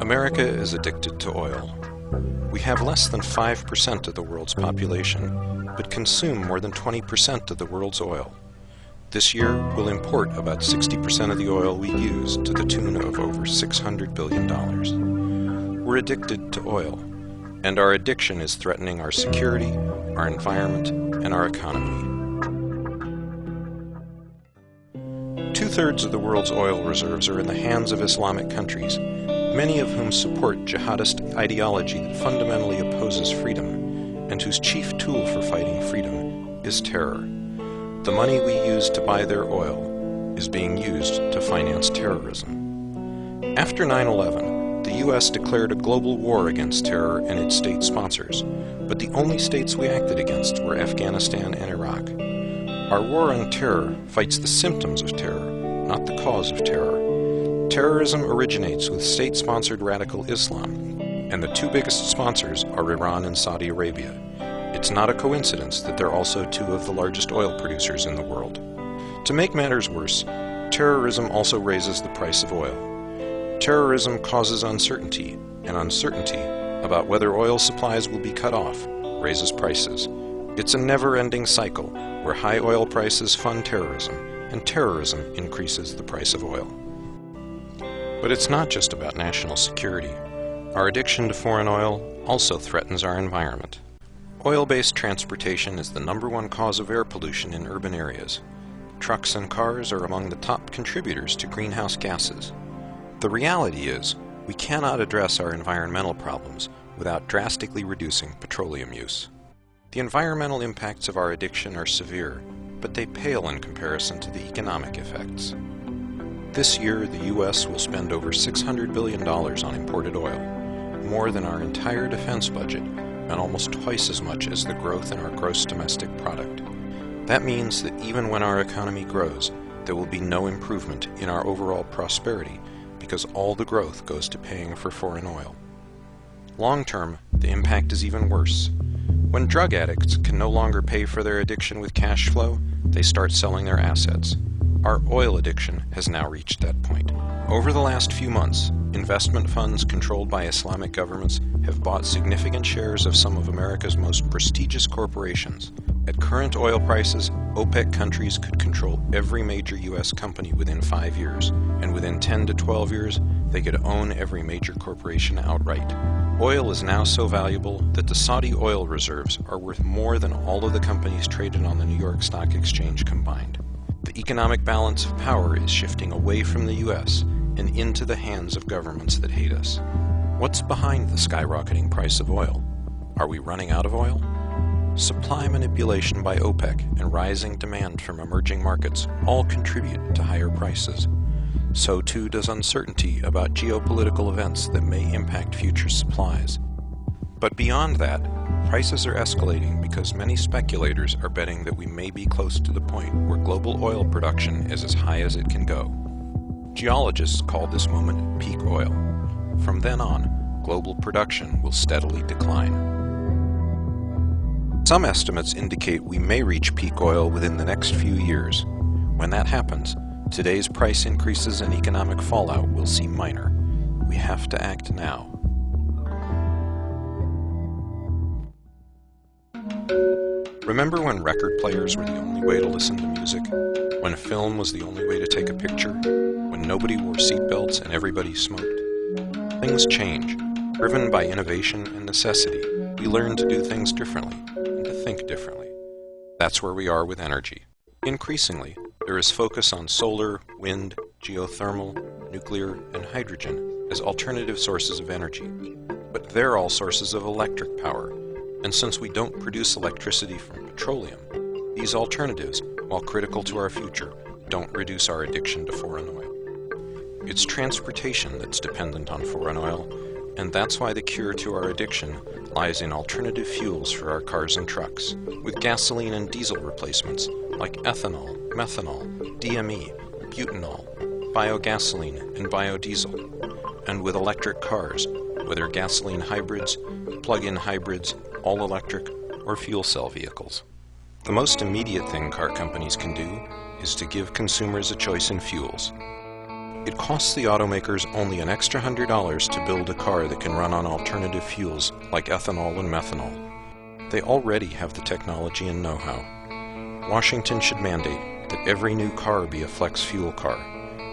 America is addicted to oil. We have less than 5% of the world's population, but consume more than 20% of the world's oil. This year, we'll import about 60% of the oil we use to the tune of over $600 billion. We're addicted to oil, and our addiction is threatening our security, our environment, and our economy. Two-thirds of the world's oil reserves are in the hands of Islamic countries, many of whom support jihadist ideology that fundamentally opposes freedom, and whose chief tool for fighting freedom is terror. The money we use to buy their oil is being used to finance terrorism. After 9/11, the U.S. declared a global war against terror and its state sponsors, but the only states we acted against were Afghanistan and Iraq. Our war on terror fights the symptoms of terror, not the cause of terror. Terrorism originates with state-sponsored radical Islam, and the two biggest sponsors are Iran and Saudi Arabia. It's not a coincidence that they're also two of the largest oil producers in the world. To make matters worse, terrorism also raises the price of oil. Terrorism causes uncertainty, and uncertainty about whether oil supplies will be cut off raises prices. It's a never-ending cycle where high oil prices fund terrorism, and terrorism increases the price of oil. But it's not just about national security. Our addiction to foreign oil also threatens our environment. Oil-based transportation is the #1 cause of air pollution in urban areas. Trucks and cars are among the top contributors to greenhouse gases. The reality is, we cannot address our environmental problems without drastically reducing petroleum use. The environmental impacts of our addiction are severe, but they pale in comparison to the economic effects. This year, the U.S. will spend over $600 billion on imported oil, more than our entire defense budget, and almost twice as much as the growth in our gross domestic product. That means that even when our economy grows, there will be no improvement in our overall prosperity because all the growth goes to paying for foreign oil. Long term, the impact is even worse. When drug addicts can no longer pay for their addiction with cash flow, they start selling their assets. Our oil addiction has now reached that point. Over the last few months, investment funds controlled by Islamic governments have bought significant shares of some of America's most prestigious corporations. At current oil prices, OPEC countries could control every major U.S. company within 5 years, and within 10 to 12 years, they could own every major corporation outright. Oil is now so valuable that the Saudi oil reserves are worth more than all of the companies traded on the New York Stock Exchange combined. The economic balance of power is shifting away from the U.S. and into the hands of governments that hate us. What's behind the skyrocketing price of oil? Are we running out of oil? Supply manipulation by OPEC and rising demand from emerging markets all contribute to higher prices. So too does uncertainty about geopolitical events that may impact future supplies. But beyond that, prices are escalating because many speculators are betting that we may be close to the point where global oil production is as high as it can go. Geologists call this moment peak oil. From then on, global production will steadily decline. Some estimates indicate we may reach peak oil within the next few years. When that happens, today's price increases and economic fallout will seem minor. We have to act now. Remember when record players were the only way to listen to music? When film was the only way to take a picture? When nobody wore seatbelts and everybody smoked? Things change. Driven by innovation and necessity, we learn to do things differently and to think differently. That's where we are with energy. Increasingly, there is focus on solar, wind, geothermal, nuclear, and hydrogen as alternative sources of energy. But they're all sources of electric power. And since we don't produce electricity from petroleum, these alternatives, while critical to our future, don't reduce our addiction to foreign oil. It's transportation that's dependent on foreign oil, and that's why the cure to our addiction lies in alternative fuels for our cars and trucks, with gasoline and diesel replacements like ethanol, methanol, DME, butanol, biogasoline, and biodiesel, and with electric cars, whether gasoline hybrids, plug-in hybrids, all-electric, or fuel cell vehicles. The most immediate thing car companies can do is to give consumers a choice in fuels. It costs the automakers only an extra $100 to build a car that can run on alternative fuels like ethanol and methanol. They already have the technology and know-how. Washington should mandate that every new car be a flex fuel car,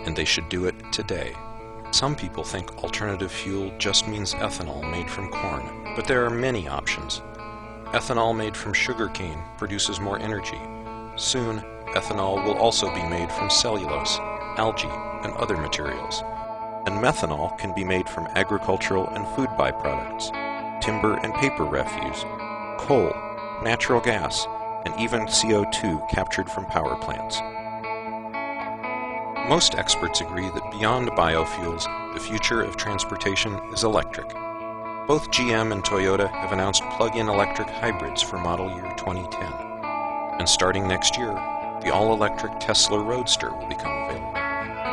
and they should do it today. Some people think alternative fuel just means ethanol made from corn, but there are many options. Ethanol made from sugarcane produces more energy. Soon, ethanol will also be made from cellulose, algae, and other materials. And methanol can be made from agricultural and food byproducts, timber and paper refuse, coal, natural gas, and even CO2 captured from power plants. Most experts agree that beyond biofuels, the future of transportation is electric. Both GM and Toyota have announced plug-in electric hybrids for model year 2010. And starting next year, the all-electric Tesla Roadster will become available,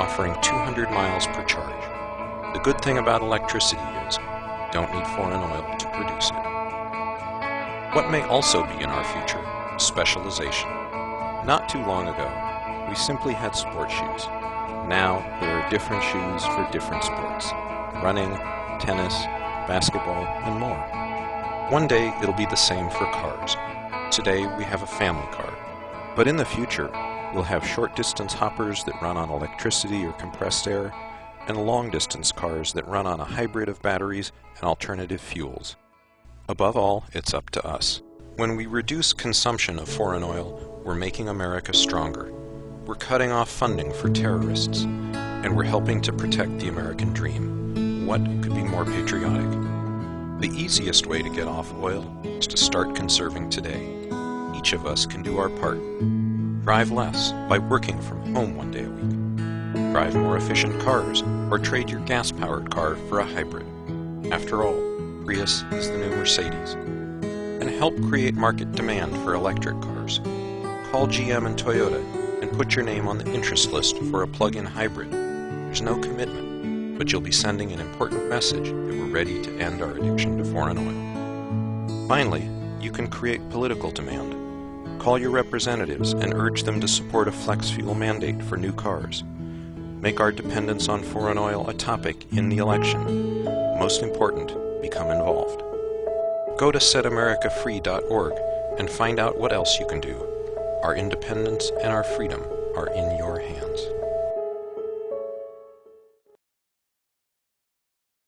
offering 200 miles per charge. The good thing about electricity is you don't need foreign oil to produce it. What may also be in our future is specialization. Not too long ago, we simply had sport shoes. Now there are different shoes for different sports: running, tennis, basketball, and more. One day it'll be the same for cars. Today we have a family car. But in the future, we'll have short-distance hoppers that run on electricity or compressed air, and long-distance cars that run on a hybrid of batteries and alternative fuels. Above all, it's up to us. When we reduce consumption of foreign oil, we're making America stronger. We're cutting off funding for terrorists, and we're helping to protect the American dream. What could be more patriotic? The easiest way to get off oil is to start conserving today. Each of us can do our part. Drive less by working from home one day a week. Drive more efficient cars, or trade your gas-powered car for a hybrid. After all, Prius is the new Mercedes. And help create market demand for electric cars. Call GM and Toyota and put your name on the interest list for a plug-in hybrid. There's no commitment, but you'll be sending an important message that we're ready to end our addiction to foreign oil. Finally, you can create political demand. Call your representatives and urge them to support a flex fuel mandate for new cars. Make our dependence on foreign oil a topic in the election. Most important, become involved. Go to setamericafree.org and find out what else you can do. Our independence and our freedom are in your hands.